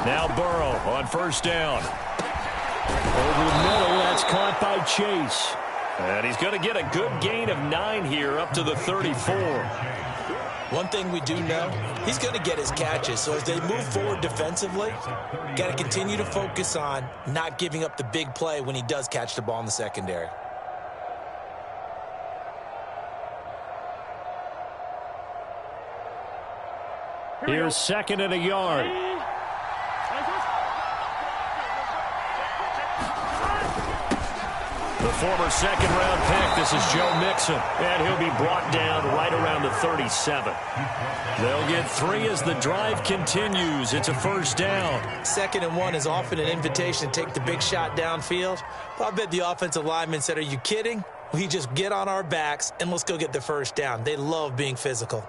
Now Burrow on first down. Over the middle, that's caught by Chase. And he's going to get a good gain of 9 here up to the 34. One thing we do know, he's going to get his catches. So as they move forward defensively, got to continue to focus on not giving up the big play when he does catch the ball in the secondary. Here's second and a yard. The former second-round pick, this is Joe Mixon, and he'll be brought down right around the 37. They'll get 3 as the drive continues. It's a first down. 2nd and 1 is often an invitation to take the big shot downfield. But I bet the offensive lineman said, are you kidding? We just get on our backs and let's go get the first down. They love being physical.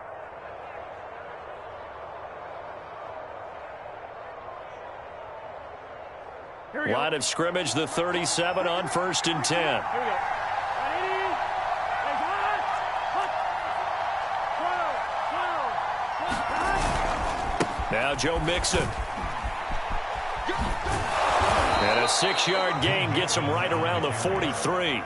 Line of scrimmage, the 37 on 1st and 10. Here we go. Now Joe Mixon. And a 6-yard gain gets him right around the 43.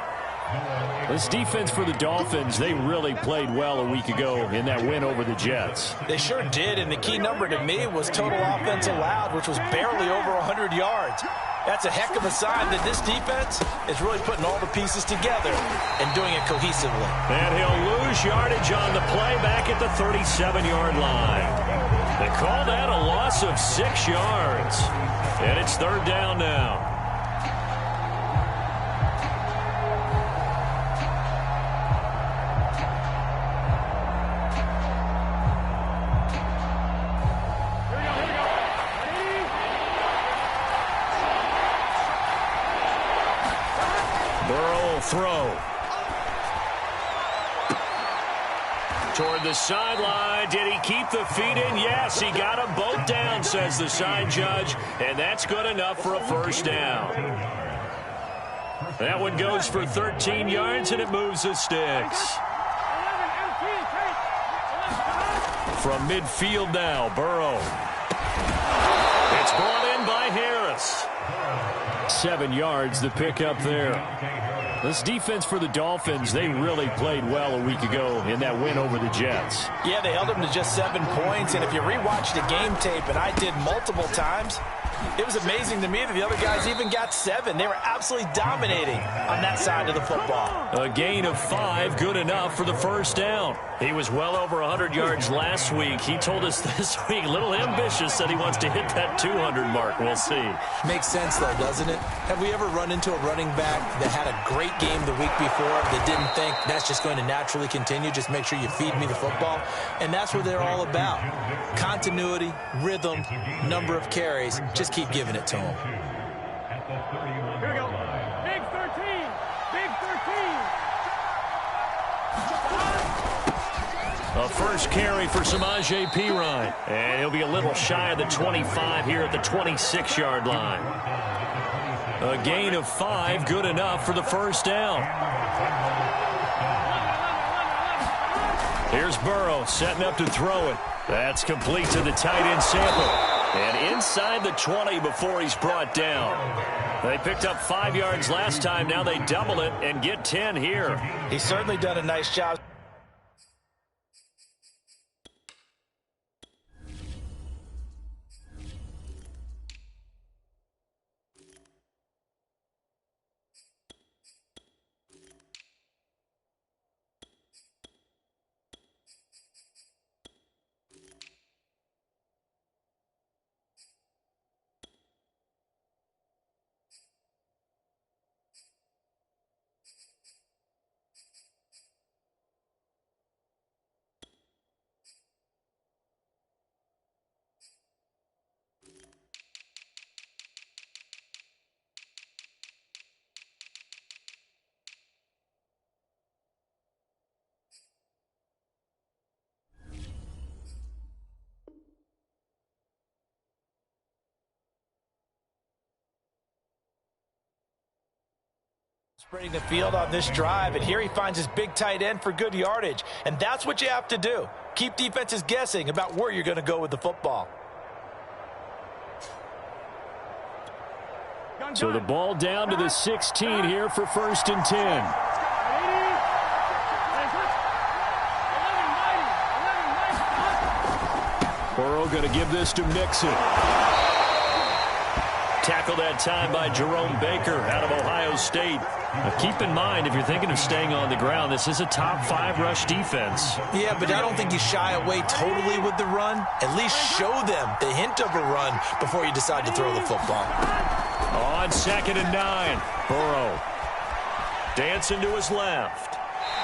This defense for the Dolphins, they really played well a week ago in that win over the Jets. They sure did, and the key number to me was total offense allowed, which was barely over 100 yards. That's a heck of a sign that this defense is really putting all the pieces together and doing it cohesively. And he'll lose yardage on the play back at the 37-yard line. They call that a loss of 6 yards. And it's 3rd down now. Throw. Toward the sideline. Did he keep the feet in? Yes, he got them both down, says the side judge. And that's good enough for a first down. That one goes for 13 yards, and it moves the sticks. From midfield now, Burrow. It's brought in by Harris. 7 yards, the pickup there. This defense for the Dolphins, they really played well a week ago in that win over the Jets. Yeah, they held them to just 7 points, and if you rewatch the game tape, and I did multiple times, it was amazing to me that the other guys even got 7. They were absolutely dominating on that side of the football. A gain of 5, good enough for the first down. He was well over 100 yards last week. He told us this week, a little ambitious, said he wants to hit that 200 mark. We'll see. Makes sense, though, doesn't it? Have we ever run into a running back that had a great game the week before that didn't think that's just going to naturally continue? Just make sure you feed me the football. And that's what they're all about. Continuity, rhythm, number of carries. Just keep giving it to them. Here we go. Big 13. Big 13. A first carry for Samaje Perine. And he'll be a little shy of the 25 here at the 26-yard line. A gain of 5, good enough for the first down. Here's Burrow setting up to throw it. That's complete to the tight end Sample. And inside the 20 before he's brought down. They picked up 5 yards last time. Now they double it and get 10 here. He's certainly done a nice job. Spreading the field on this drive, and here he finds his big tight end for good yardage. And that's what you have to do. Keep defenses guessing about where you're going to go with the football. So the ball down to the 16 here for 1st and 10. Burrow going to give this to Mixon. Tackled that time by Jerome Baker out of Ohio State. Now keep in mind, if you're thinking of staying on the ground, this is a top 5 rush defense. Yeah, but I don't think you shy away totally with the run. At least show them the hint of a run before you decide to throw the football. On 2nd and 9, Burrow dancing to his left.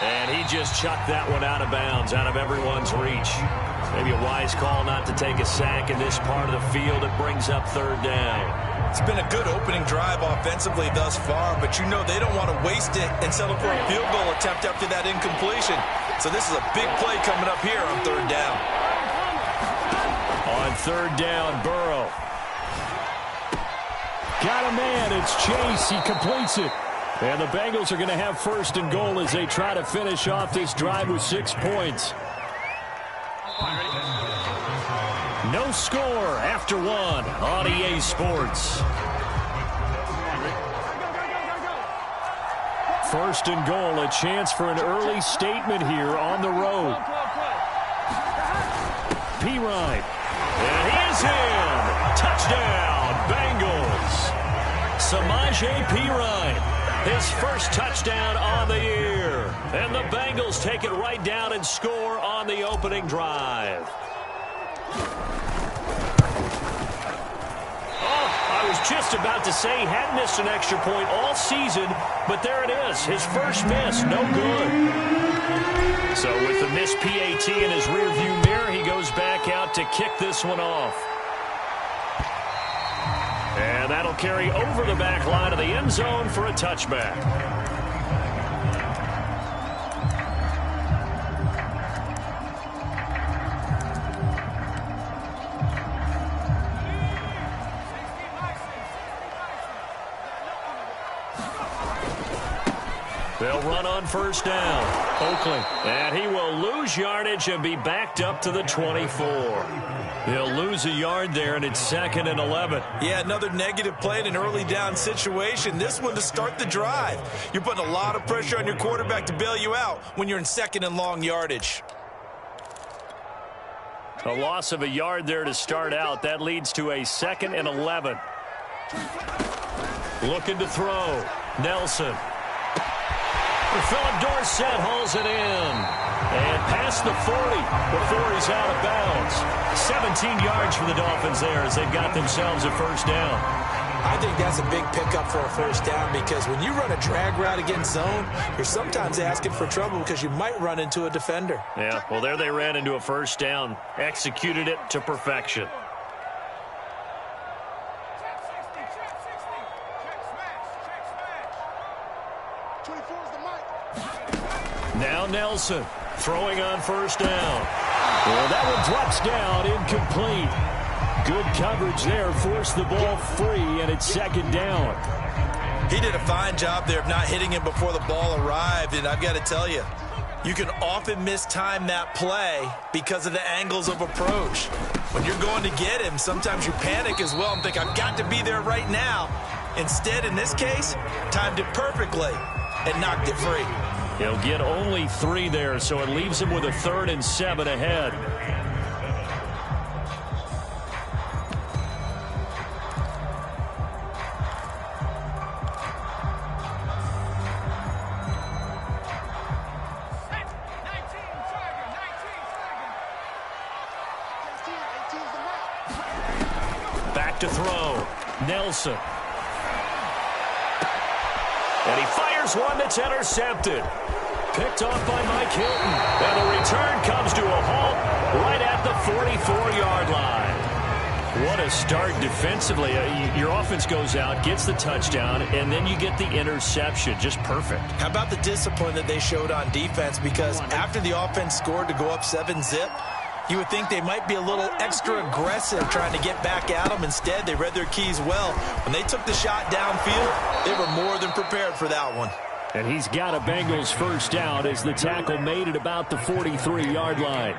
And he just chucked that one out of bounds, out of everyone's reach. Maybe a wise call not to take a sack in this part of the field. It brings up 3rd down. It's been a good opening drive offensively thus far, but you know they don't want to waste it and settle for a field goal attempt after that incompletion. So this is a big play coming up here on 3rd down. On 3rd down, Burrow. Got a man. It's Chase. He completes it. And the Bengals are going to have 1st and goal as they try to finish off this drive with 6 points. No score after 1 on EA Sports. 1st and goal, a chance for an early statement here on the road. Pirine. And he is in. Touchdown, Bengals. Samaje Pirine. His first touchdown on the year. And the Bengals take it right down and score on the opening drive. I was just about to say he hadn't missed an extra point all season, but there it is. His first miss, no good. So with the missed PAT in his rearview mirror, he goes back out to kick this one off. And that'll carry over the back line of the end zone for a touchback. They'll run on 1st down. Oakland. And he will lose yardage and be backed up to the 24. They'll lose a yard there, and it's 2nd and 11. Yeah, another negative play in an early down situation. This one to start the drive. You're putting a lot of pressure on your quarterback to bail you out when you're in 2nd and long yardage. A loss of a yard there to start out. That leads to a 2nd and 11. Looking to throw. Nelson. Philip Dorsett hauls it in. And past the 40 before he's out of bounds. 17 yards for the Dolphins there as they've got themselves a 1st down. I think that's a big pickup for a 1st down because when you run a drag route against zone, you're sometimes asking for trouble because you might run into a defender. Yeah, well, there they ran into a 1st down. Executed it to perfection. Now Nelson throwing on 1st down. Well, that one drops down, incomplete. Good coverage there, forced the ball free, and it's 2nd down. He did a fine job there of not hitting him before the ball arrived, and I've got to tell you, you can often mistime that play because of the angles of approach. When you're going to get him, sometimes you panic as well and think, I've got to be there right now. Instead, in this case, timed it perfectly and knocked it free. He'll get only 3 there, so it leaves him with a 3rd and 7 ahead. Back to throw. Nelson. And he fires one that's intercepted. Picked off by Mike Hilton. And the return comes to a halt right at the 44-yard line. What a start defensively. Your offense goes out, gets the touchdown, and then you get the interception. Just perfect. How about the discipline that they showed on defense? Because after the offense scored to go up 7-zip, you would think they might be a little extra aggressive trying to get back at them. Instead, they read their keys well. When they took the shot downfield, they were more than prepared for that one. And he's got a Bengals 1st down as the tackle made at about the 43-yard line.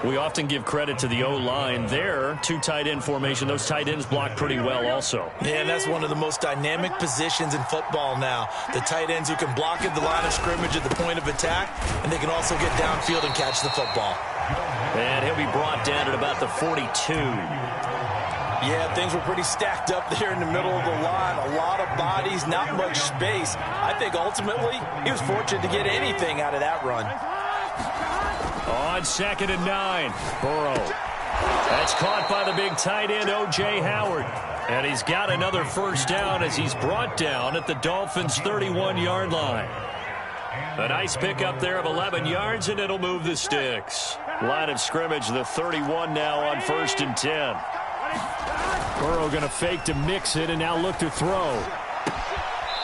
We often give credit to the O-line there. Two tight end formation. Those tight ends block pretty well also. Yeah, and that's one of the most dynamic positions in football now. The tight ends who can block at the line of scrimmage at the point of attack, and they can also get downfield and catch the football. And he'll be brought down at about the 42. Yeah, things were pretty stacked up there in the middle of the line. A lot of bodies, not much space. I think ultimately he was fortunate to get anything out of that run. On 2nd and 9, Burrow. That's caught by the big tight end, O.J. Howard. And he's got another first down as he's brought down at the Dolphins' 31-yard line. A nice pickup there of 11 yards, and it'll move the sticks. Line of scrimmage, the 31 now on 1st and 10. Burrow going to fake to Mixon, and now look to throw.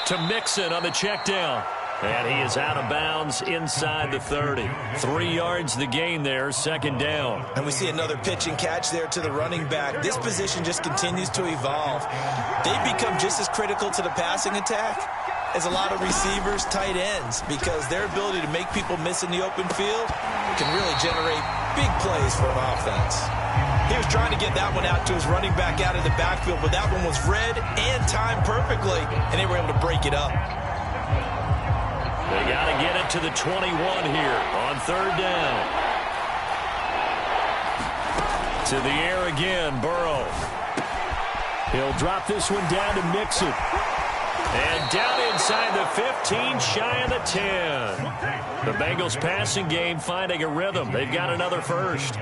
To Mixon on the check down. And he is out of bounds inside the 30. 3 yards the gain there, 2nd down. And we see another pitch and catch there to the running back. This position just continues to evolve. They become just as critical to the passing attack as a lot of receivers, tight ends, because their ability to make people miss in the open field can really generate big plays for an offense. He was trying to get that one out to his running back out of the backfield, but that one was read and timed perfectly, and they were able to break it up. They got to get it to the 21 here on 3rd down. To the air again, Burrow. He'll drop this one down to Mixon. And down inside the 15, shy of the 10. The Bengals passing game finding a rhythm. They've got another first.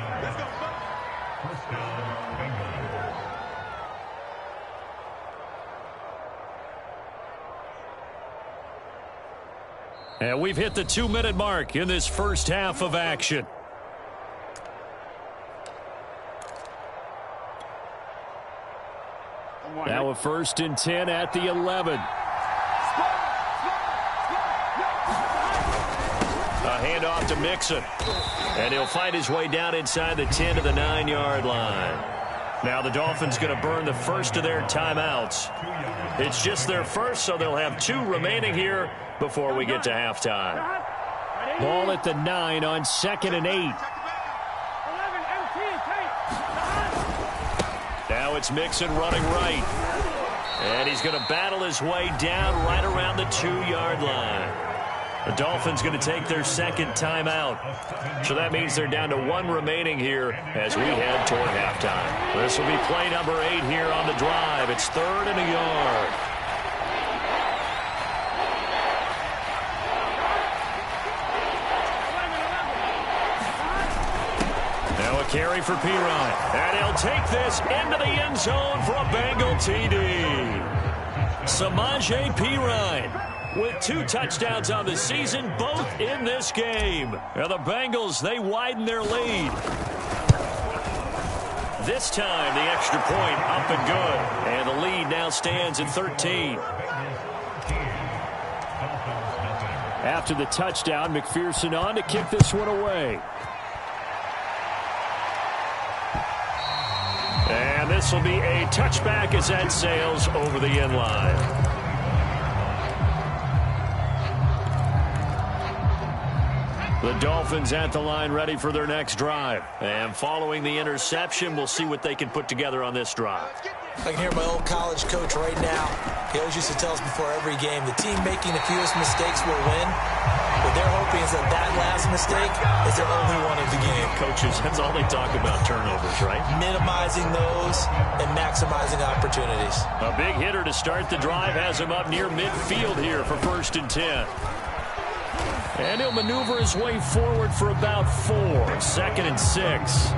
And we've hit the 2-minute mark in this first half of action. Now a 1st and 10 at the 11. A handoff to Mixon. And he'll find his way down inside the 10 to the 9-yard line. Now the Dolphins going to burn the first of their timeouts. It's just their first, so they'll have 2 remaining here before we get to halftime. Ball at the 9 on 2nd and 8. Now it's Mixon running right. And he's going to battle his way down right around the 2-yard line. The Dolphins going to take their 2nd timeout. So that means they're down to 1 remaining here as we head toward halftime. This will be play number 8 here on the drive. It's 3rd and a yard. Now a carry for Pirine. And he'll take this into the end zone for a Bengal TD. Samaje Pirine with 2 touchdowns on the season, both in this game. Now the Bengals, they widen their lead. This time, the extra point up and good. And the lead now stands at 13. After the touchdown, McPherson on to kick this one away. And this will be a touchback as that sails over the end line. The Dolphins at the line ready for their next drive. And following the interception, we'll see what they can put together on this drive. I can hear my old college coach right now. He always used to tell us before every game, the team making the fewest mistakes will win. What they're hoping is that last mistake is their only one of the game. Coaches, that's all they talk about, turnovers, right? Minimizing those and maximizing opportunities. A big hitter to start the drive has him up near midfield here for 1st and 10. And he'll maneuver his way forward for about 4. 2nd and 6.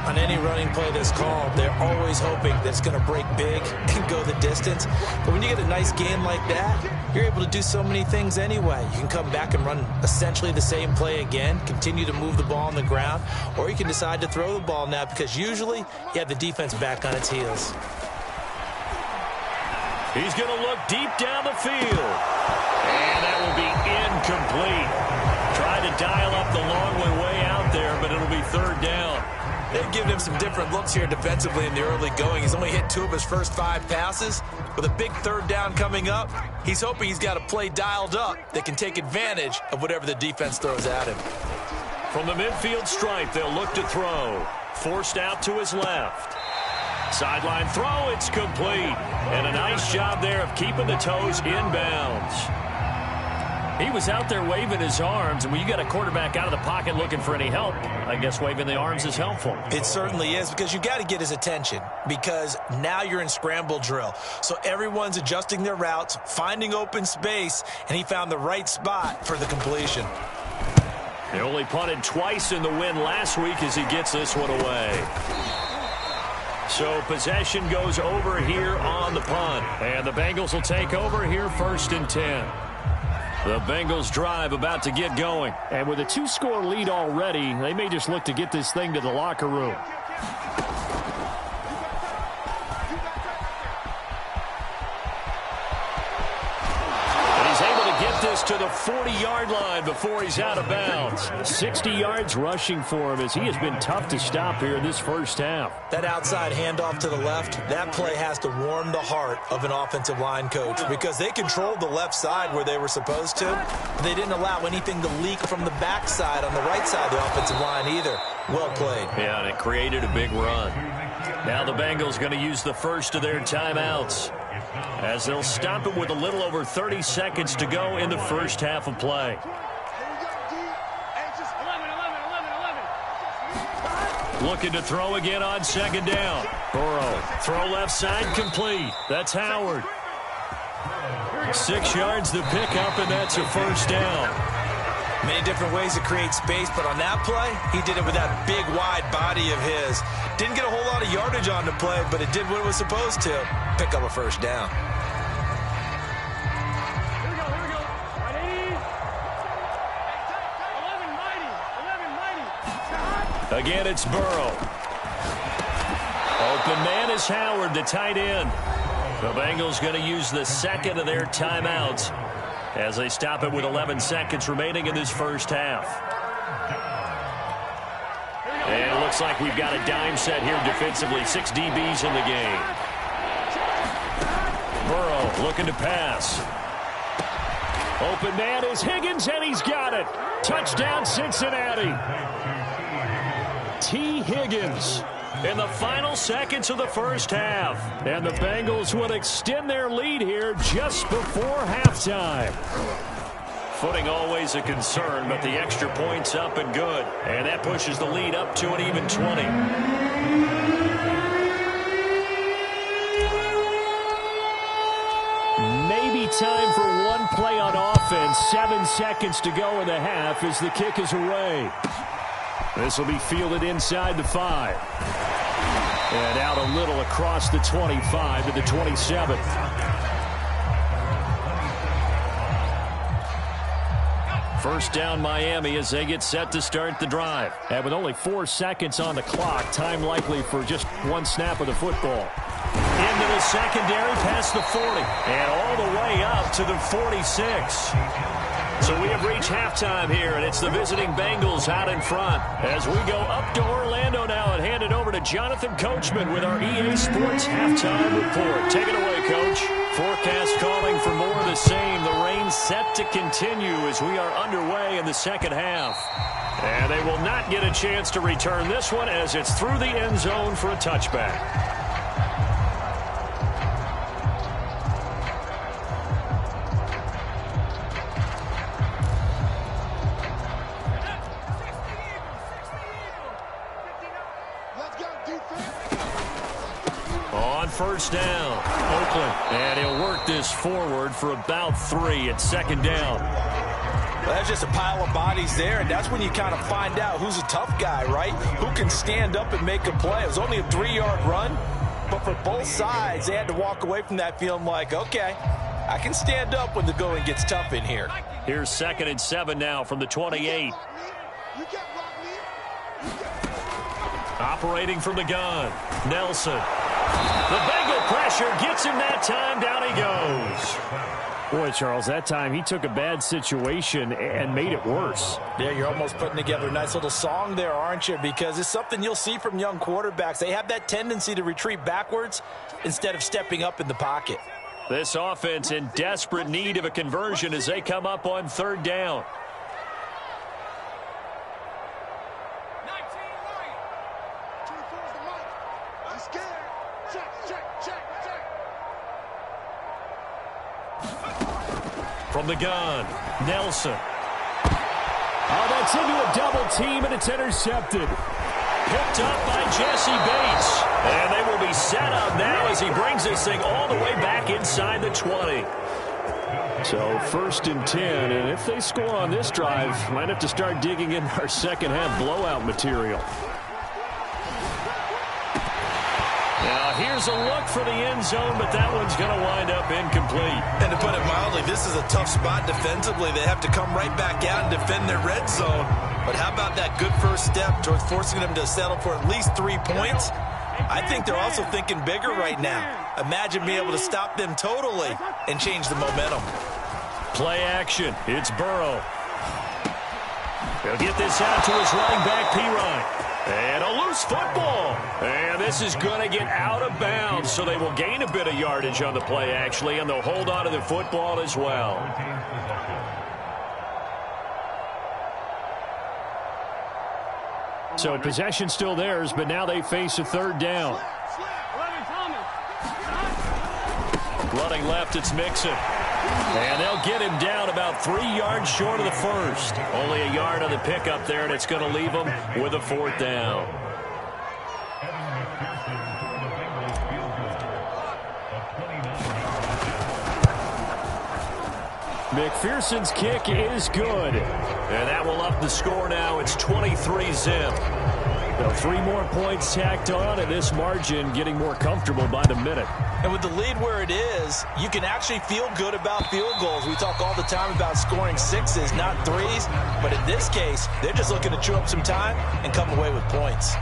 On any running play that's called, they're always hoping that it's going to break big and go the distance. But when you get a nice game like that, you're able to do so many things anyway. You can come back and run essentially the same play again, continue to move the ball on the ground, or you can decide to throw the ball now because usually you have the defense back on its heels. He's going to look deep down the field. And that will be incomplete. Tried to dial up the long way out there, but it'll be 3rd down. They've given him some different looks here defensively in the early going. He's only hit 2 of his first 5 passes. With a big 3rd down coming up, he's hoping he's got a play dialed up that can take advantage of whatever the defense throws at him. From the midfield stripe, they'll look to throw. Forced out to his left. Sideline throw, it's complete. And a nice job there of keeping the toes inbounds. He was out there waving his arms, and when you got a quarterback out of the pocket looking for any help, I guess waving the arms is helpful. It certainly is, because you got to get his attention, because now you're in scramble drill. So everyone's adjusting their routes, finding open space, and he found the right spot for the completion. They only punted twice in the win last week as he gets this one away. So possession goes over here on the punt, and the Bengals will take over here 1st and 10. The Bengals drive about to get going. And with a 2-score lead already, they may just look to get this thing to the locker room. And he's able to get this to the 40-yard line before he's out of bounds. 60 yards rushing for him as he has been tough to stop here in this first half. That outside handoff to the left, that play has to warm the heart of an offensive line coach, because they controlled the left side where they were supposed to. They didn't allow anything to leak from the backside on the right side of the offensive line either. Well played. Yeah, and it created a big run. Now the Bengals going to use the first of their timeouts, as they'll stop it with a little over 30 seconds to go in the first half of play. Looking to throw again on 2nd down. Burrow, throw left side, complete. That's Howard. 6 yards to pick up, and that's a 1st down. Many different ways to create space, but on that play, he did it with that big, wide body of his. Didn't get a whole lot of yardage on the play, but it did what it was supposed to. Pick up a 1st down. Here we go. Right, 11 mighty. Again, it's Burrow. Open man is Howard, the tight end. The Bengals going to use the second of their timeouts as they stop it with 11 seconds remaining in this first half. And it looks like we've got a dime set here defensively. 6 DBs in the game. Burrow looking to pass. Open man is Higgins, and he's got it. Touchdown, Cincinnati. T. Higgins. In the final seconds of the first half. And the Bengals will extend their lead here just before halftime. Footing always a concern, but the extra point's up and good. And that pushes the lead up to an even 20. Maybe time for one play on offense. 7 seconds to go in the half as the kick is away. This will be fielded inside the 5. And out a little across the 25 to the 27. First down Miami as they get set to start the drive. And with only 4 seconds on the clock, time likely for just one snap of the football. Into the secondary past the 40. And all the way up to the 46. So we have reached halftime here, and it's the visiting Bengals out in front. As we go up to Orlando now and hand it over to Jonathan Coachman with our EA Sports Halftime Report. Take it away, Coach. Forecast calling for more of the same. The rain set to continue as we are underway in the second half. And they will not get a chance to return this one as it's through the end zone for a touchback. First down, Oakland, and he'll work this forward for about 3 at 2nd down. Well, that's just a pile of bodies there, and that's when you kind of find out who's a tough guy, right? Who can stand up and make a play. It was only a 3-yard run, but for both sides, they had to walk away from that feeling like, okay, I can stand up when the going gets tough in here. Here's 2nd and 7 now from the 28. Operating from the gun, Nelson. The Bengal pressure gets him that time. Down he goes. Boy, Charles, that time he took a bad situation and made it worse. Yeah, you're almost putting together a nice little song there, aren't you? Because it's something you'll see from young quarterbacks. They have that tendency to retreat backwards instead of stepping up in the pocket. This offense in desperate need of a conversion as they come up on 3rd down. From the gun, Nelson. Oh, that's into a double team, and it's intercepted. Picked up by Jesse Bates. And they will be set up now as he brings this thing all the way back inside the 20. So 1st and 10, and if they score on this drive, might have to start digging in our second half blowout material. Now here's a look for the end zone, but that one's going to wind up incomplete. And to put it mildly, this is a tough spot defensively. They have to come right back out and defend their red zone. But how about that good first step towards forcing them to settle for at least 3 points? I think they're also thinking bigger right now. Imagine being able to stop them totally and change the momentum. Play action. It's Burrow. He'll get this out to his running back, Pirine. And a loose football. And this is going to get out of bounds, so they will gain a bit of yardage on the play, actually, and they'll hold on to the football as well. So possession still theirs, but now they face a 3rd down. Running left, it's Mixon. And they'll get him down about 3 yards short of the first. Only a yard on the pickup there, and it's going to leave them with a 4th down. McPherson's kick is good. And that will up the score now. It's 23-zip. So 3 more points tacked on, and this margin getting more comfortable by the minute. And with the lead where it is, you can actually feel good about field goals. We talk all the time about scoring 6s, not 3s. But in this case, they're just looking to chew up some time and come away with points.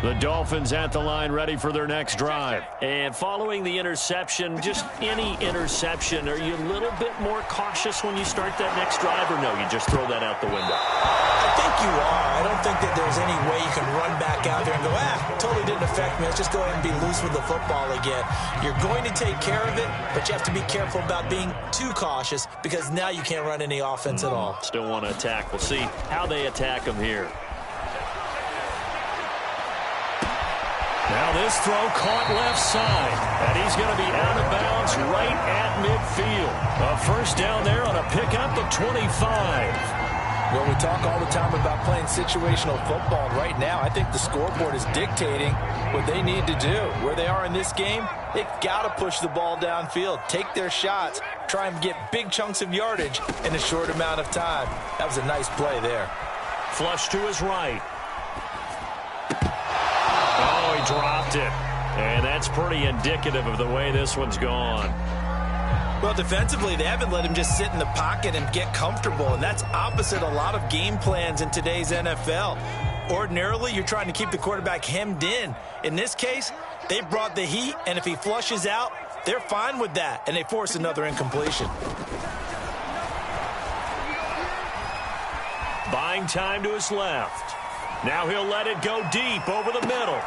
The Dolphins at the line, ready for their next drive. And following the interception, just any interception, are you a little bit more cautious when you start that next drive, or no, you just throw that out the window? I think you are. I don't think that there's any way you can run back out there and go, totally didn't affect me. Let's just go ahead and be loose with the football again. You're going to take care of it, but you have to be careful about being too cautious because now you can't run any offense at all. Still want to attack. We'll see how they attack them here. Now this throw caught left side, and he's going to be out of bounds right at midfield. A 1st down there on a pickup of 25. Well, we talk all the time about playing situational football. Right now, I think the scoreboard is dictating what they need to do. Where they are in this game, they've got to push the ball downfield, take their shots, try and get big chunks of yardage in a short amount of time. That was a nice play there. Flush to his right. Oh, he dropped it. And that's pretty indicative of the way this one's gone. Well, defensively, they haven't let him just sit in the pocket and get comfortable, and that's opposite a lot of game plans in today's NFL. Ordinarily, you're trying to keep the quarterback hemmed in. In this case, they brought the heat, and if he flushes out, they're fine with that, and they force another incompletion. Buying time to his left. Now he'll let it go deep over the middle.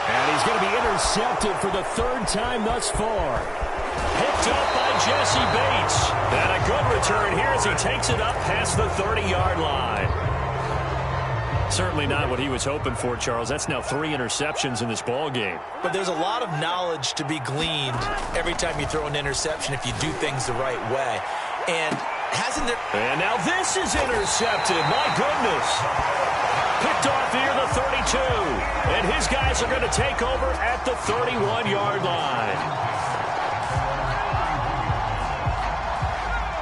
And he's going to be intercepted for the 3rd time thus far. Picked up by Jesse Bates. And a good return here as he takes it up past the 30-yard line. Certainly not what he was hoping for, Charles. That's now 3 interceptions in this ball game. But there's a lot of knowledge to be gleaned every time you throw an interception if you do things the right way. And hasn't there... And now this is intercepted. My goodness. Picked off near the 32. And his guys are going to take over at the 31-yard line.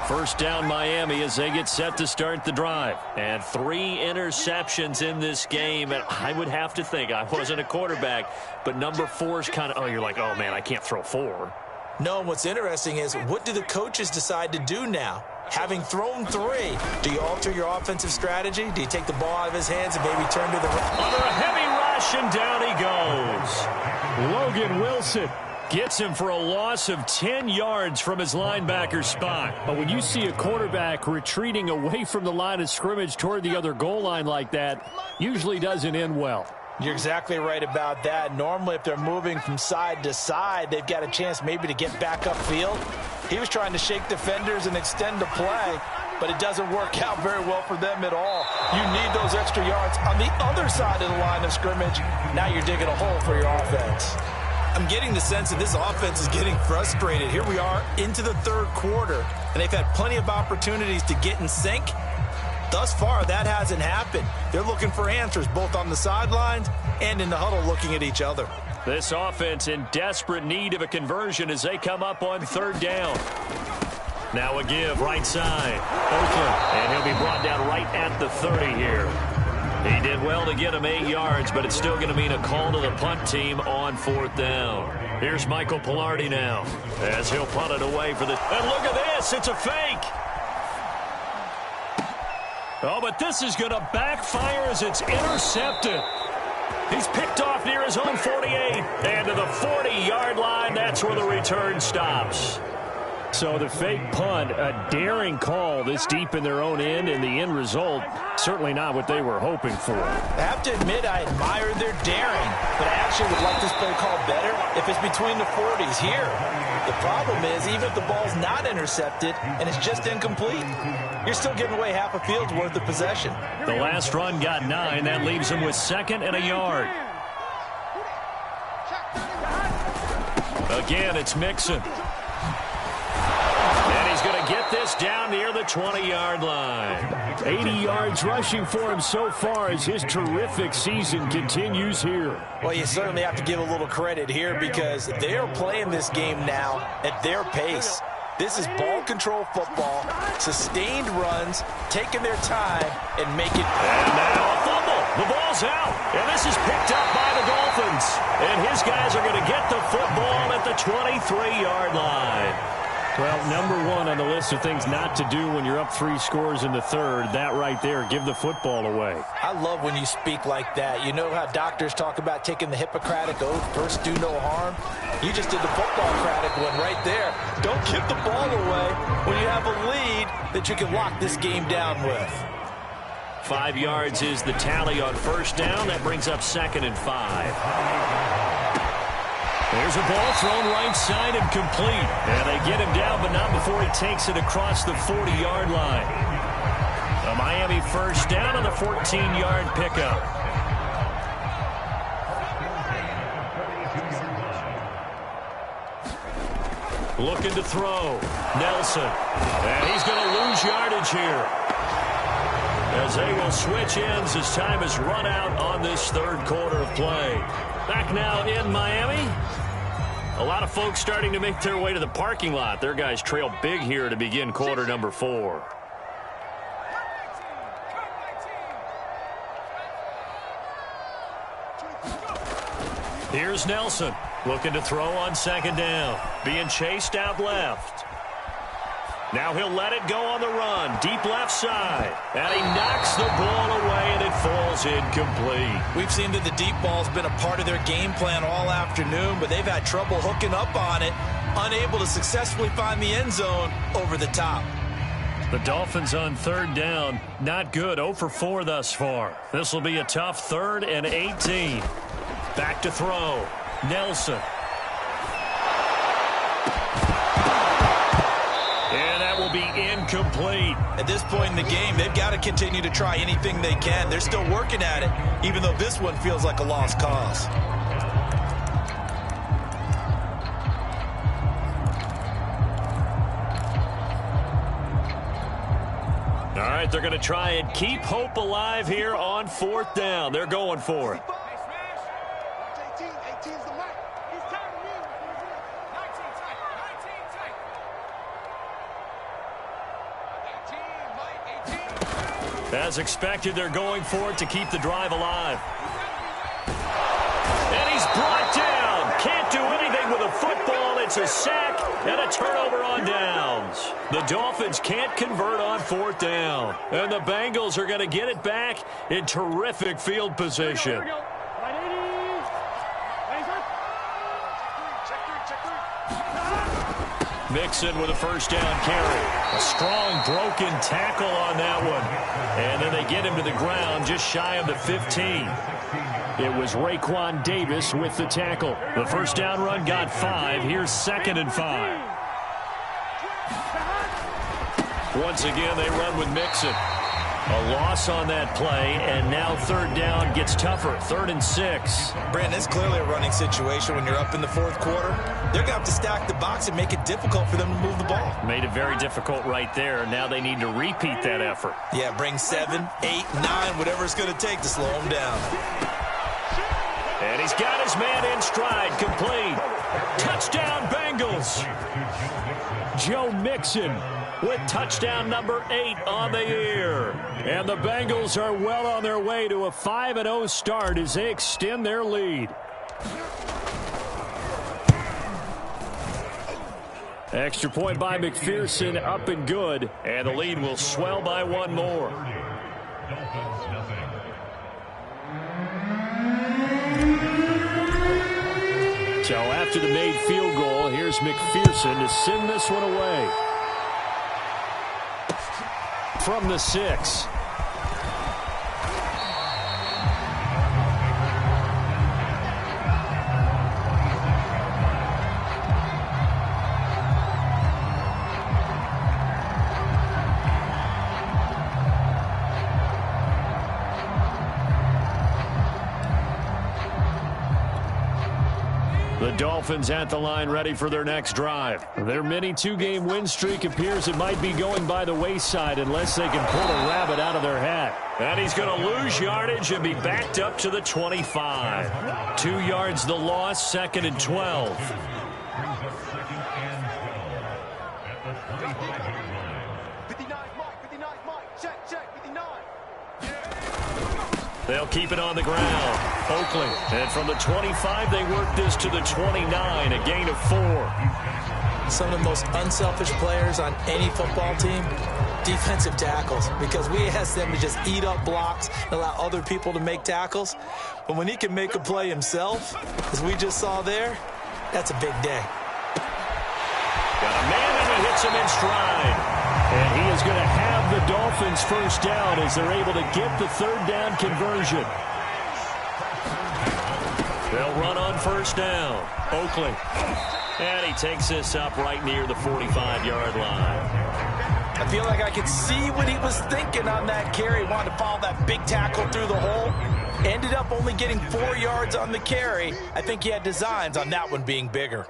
1st down Miami as they get set to start the drive. And 3 interceptions in this game. And I would have to think, I wasn't a quarterback, but number 4 is kind of, you're like, oh, man, I can't throw 4. No, and what's interesting is what do the coaches decide to do now? Having thrown 3, do you alter your offensive strategy? Do you take the ball out of his hands and maybe turn to the right? Under a heavy rush, and down he goes. Logan Wilson gets him for a loss of 10 yards from his linebacker spot. But when you see a quarterback retreating away from the line of scrimmage toward the other goal line like that, usually doesn't end well. You're exactly right about that. Normally, if they're moving from side to side, they've got a chance maybe to get back upfield. He was trying to shake defenders and extend the play. but it doesn't work out very well for them at all. You need those extra yards on the other side of the line of scrimmage. Now you're digging a hole for your offense. I'm getting the sense that this offense is getting frustrated. Here we are into the third quarter, and they've had plenty of opportunities to get in sync. Thus far, that hasn't happened. They're looking for answers both on the sidelines and in the huddle looking at each other. This offense in desperate need of a conversion as they come up on third down. Now a give right side. Oakland, and he'll be brought down right at the 30 here. He did well to get him 8 yards, but it's still going to mean a call to the punt team on fourth down. Here's Michael Pilardi now as he'll punt it away for the... And look at this, it's a fake. Oh, but this is going to backfire as it's intercepted. He's picked off near his own 48. And to the 40-yard line, that's where the return stops. So the fake punt, a daring call this deep in their own end, and the end result, certainly not what they were hoping for. I have to admit I admire their daring, but I actually would like this play called better if it's between the 40s here. The problem is, even if the ball's not intercepted and it's just incomplete, you're still giving away half a field's worth of possession. The last run got 9. That leaves him with 2nd and a yard. Again, it's Mixon. And he's going to get this down near the 20-yard line. 80 yards rushing for him so far as his terrific season continues here. Well, you certainly have to give a little credit here because they are playing this game now at their pace. This is ball control football, sustained runs, taking their time, and make it. And now a fumble. The ball's out. And this is picked up by the Dolphins. And his guys are going to get the football at the 23-yard line. Well, number one on the list of things not to do when you're up 3 scores in the third, that right there, give the football away. I love when you speak like that. You know how doctors talk about taking the Hippocratic oath, first do no harm? You just did the football-cratic one right there. Don't give the ball away when you have a lead that you can lock this game down with. 5 yards is the tally on first down. That brings up 2nd and 5. There's a ball thrown right side and complete. And they get him down, but not before he takes it across the 40-yard line. A Miami first down on the 14-yard pickup. Looking to throw. Nelson. And he's going to lose yardage here, as they will switch ends as time has run out on this third quarter of play. Back now in Miami. A lot of folks starting to make their way to the parking lot. Their guys trail big here to begin quarter number 4. Here's Nelson looking to throw on 2nd down. Being chased out left. Now he'll let it go on the run. Deep left side. And he knocks the ball away, and it falls incomplete. We've seen that the deep ball's been a part of their game plan all afternoon, but they've had trouble hooking up on it, unable to successfully find the end zone over the top. The Dolphins on third down, not good. 0 for 4 thus far. This will be a tough 3rd and 18. Back to throw. Nelson. Will be incomplete. At this point in the game, they've got to continue to try anything they can. They're still working at it, even though this one feels like a lost cause. All right, they're going to try and keep hope alive here on 4th down. They're going for it. As expected, they're going for it to keep the drive alive. And he's brought down. Can't do anything with a football. It's a sack and a turnover on downs. The Dolphins can't convert on 4th down. And the Bengals are going to get it back in terrific field position. Mixon with a first down carry. A strong broken tackle on that one. And then they get him to the ground just shy of the 15. It was Raekwon Davis with the tackle. The first down run got 5. Here's 2nd and 5. Once again, they run with Mixon. A loss on that play, and now third down gets tougher. 3rd and 6. Brandon, it's clearly a running situation when you're up in the 4th quarter. They're going to have to stack the box and make it difficult for them to move the ball. Made it very difficult right there. Now they need to repeat that effort. Yeah, bring 7, 8, 9, whatever it's going to take to slow them down. And he's got his man in stride, complete. Touchdown, Bengals. Joe Mixon with touchdown number 8 on the year. And the Bengals are well on their way to a 5-0 start as they extend their lead. Extra point by McPherson, up and good. And the lead will swell by 1 more. So after the made field goal, here's McPherson to send this one away. From the 6. The Dolphins at the line ready for their next drive. Their mini 2-game win streak appears it might be going by the wayside unless they can pull a rabbit out of their hat. And he's going to lose yardage and be backed up to the 25. 2 yards the loss, 2nd and 12. They'll keep it on the ground. Oakley. And from the 25, they work this to the 29, a gain of 4. Some of the most unselfish players on any football team, defensive tackles, because we ask them to just eat up blocks and allow other people to make tackles. But when he can make a play himself, as we just saw there, that's a big day. Got a man and he hits him in stride. And he is going to have the Dolphins first down as they're able to get the 3rd down conversion. They'll run on first down. Oakley. And he takes this up right near the 45-yard line. I feel like I could see what he was thinking on that carry. Wanted to follow that big tackle through the hole. Ended up only getting 4 yards on the carry. I think he had designs on that one being bigger.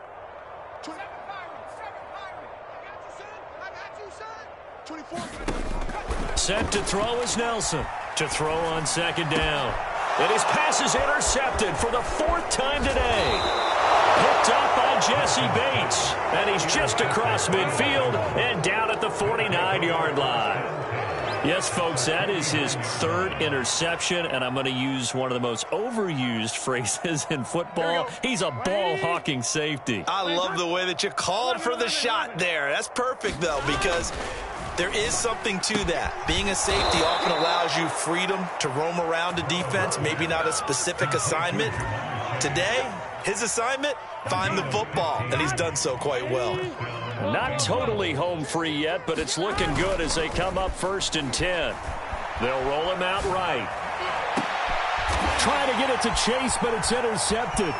Set to throw is Nelson. To throw on 2nd down. And his pass is intercepted for the 4th time today. Picked up by Jesse Bates. And he's just across midfield and down at the 49-yard line. Yes, folks, that is his 3rd interception, and I'm going to use one of the most overused phrases in football. He's a ball-hawking safety. I love the way that you called for the shot there. That's perfect, though, because there is something to that. Being a safety often allows you freedom to roam around a defense, maybe not a specific assignment. Today, his assignment, find the football, and he's done so quite well. Not totally home free yet, but it's looking good as they come up 1st and 10. They'll roll him out right. Trying to get it to Chase, but it's intercepted.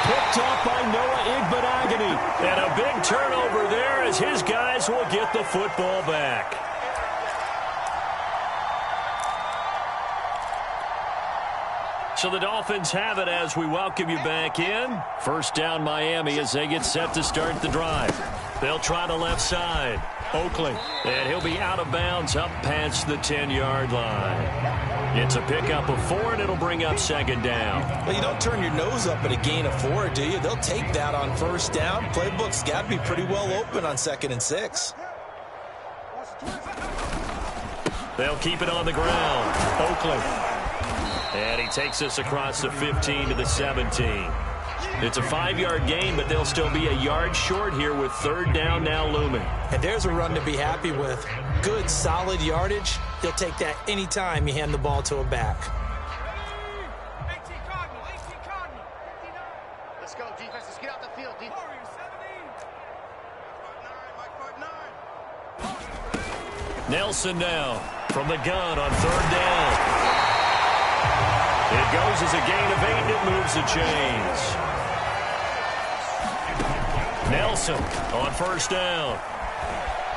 Picked off by Noah Igbenogany. And a big turnover there as his guys will get the football back. So the Dolphins have it as we welcome you back in. First down Miami as they get set to start the drive. They'll try the left side. Oakley. And he'll be out of bounds up past the 10-yard line. It's a pickup of 4, and it'll bring up 2nd down. Well, you don't turn your nose up at a gain of 4, do you? They'll take that on first down. Playbook's got to be pretty well open on 2nd and 6. They'll keep it on the ground. Oakley. And he takes us across the 15 to the 17. It's a 5-yard gain, but they'll still be a yard short here with 3rd down now looming. And there's a run to be happy with. Good, solid yardage. You'll take that anytime you hand the ball to a back. 18 Cardinal. Let's go, defense. Let's get out the field. Nelson now from the gun on 3rd down. It goes as a gain of 8, and it moves the chains. Nelson on first down.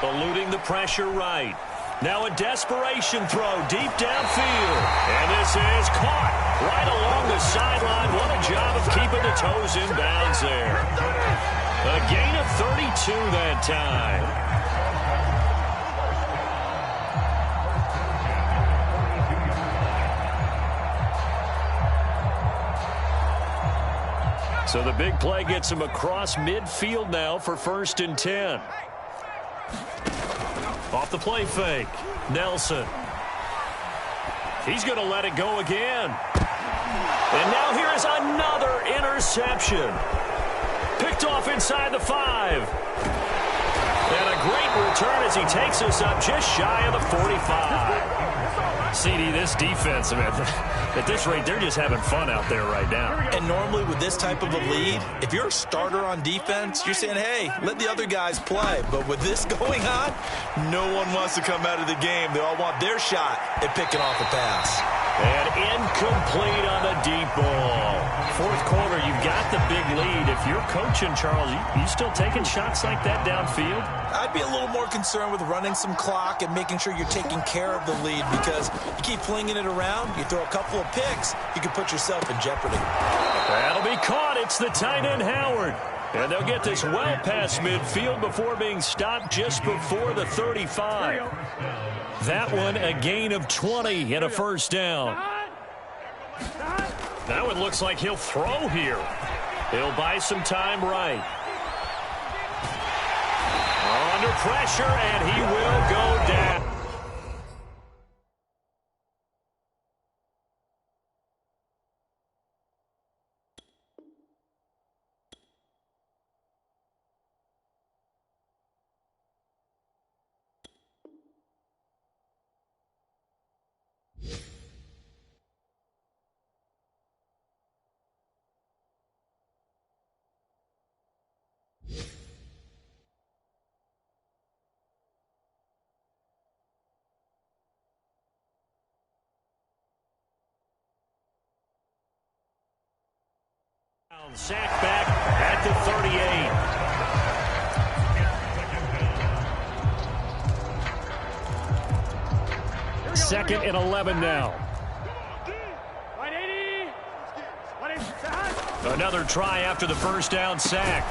Eluding the pressure right. Now a desperation throw deep downfield. And this is caught right along the sideline. What a job of keeping the toes in bounds there. A gain of 32 that time. So the big play gets him across midfield now for 1st and 10. Off the play fake. Nelson. He's going to let it go again. And now here is another interception. Picked off inside the 5. And a great return as he takes us up just shy of the 45. CD, this defense, at this rate, they're just having fun out there right now. And normally with this type of a lead, if you're a starter on defense, you're saying, hey, let the other guys play. But with this going on, no one wants to come out of the game. They all want their shot at picking off a pass. And incomplete on the deep ball. 4th quarter, you've got the big lead. If you're coaching, Charles, you still taking shots like that downfield? I'd be a little more concerned with running some clock and making sure you're taking care of the lead, because you keep flinging it around, you throw a couple of picks, you can put yourself in jeopardy. That'll be caught. It's the tight end, Howard. And they'll get this well past midfield before being stopped just before the 35. That one a gain of 20 and a 1st down. Now it looks like he'll throw here. He'll buy some time right. Under pressure, and he will go down. Sack back at the 38. 2nd and 11 now. Another try after the 1st down sack.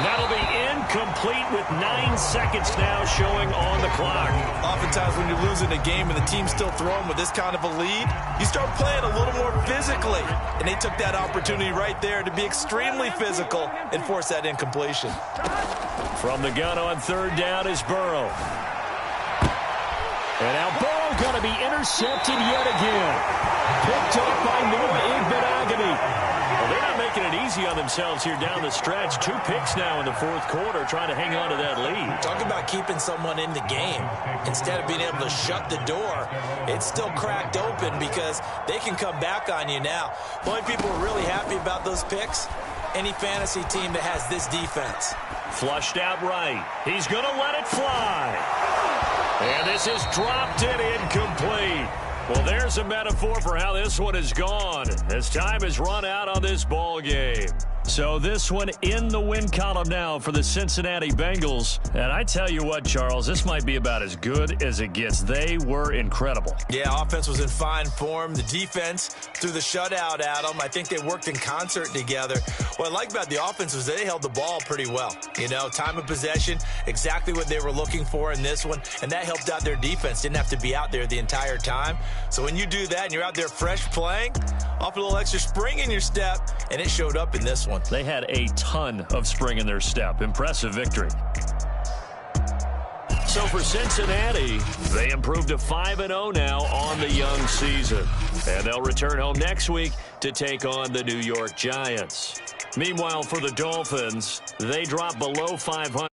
That'll be incomplete with 9 seconds now showing on the clock. Oftentimes when you're losing a game and the team's still throwing with this kind of a lead, you start playing a little more physically. And they took that opportunity right there to be extremely physical and force that incompletion. From the gun on 3rd down is Burrow. And now Burrow going to be intercepted yet again. Picked up by Noah Igbenogany. Well, they're not making it easy on themselves here down the stretch. 2 picks now in the 4th quarter, trying to hang on to that lead. Talk about keeping someone in the game. Instead of being able to shut the door, it's still cracked open because they can come back on you now. The only people who are really happy about those picks, any fantasy team that has this defense. Flushed out right. He's going to let it fly. And this is dropped and incomplete. Well, there's a metaphor for how this one has gone as time has run out on this ball game. So this one in the win column now for the Cincinnati Bengals. And I tell you what, Charles, this might be about as good as it gets. They were incredible. Yeah, offense was in fine form. The defense threw the shutout at them. I think they worked in concert together. What I like about the offense was they held the ball pretty well. You know, time of possession, exactly what they were looking for in this one. And that helped out their defense. Didn't have to be out there the entire time. So when you do that and you're out there fresh playing, off a little extra spring in your step, and it showed up in this one. They had a ton of spring in their step. Impressive victory. So for Cincinnati, they improved to 5-0 now on the young season. And they'll return home next week to take on the New York Giants. Meanwhile, for the Dolphins, they drop below 500.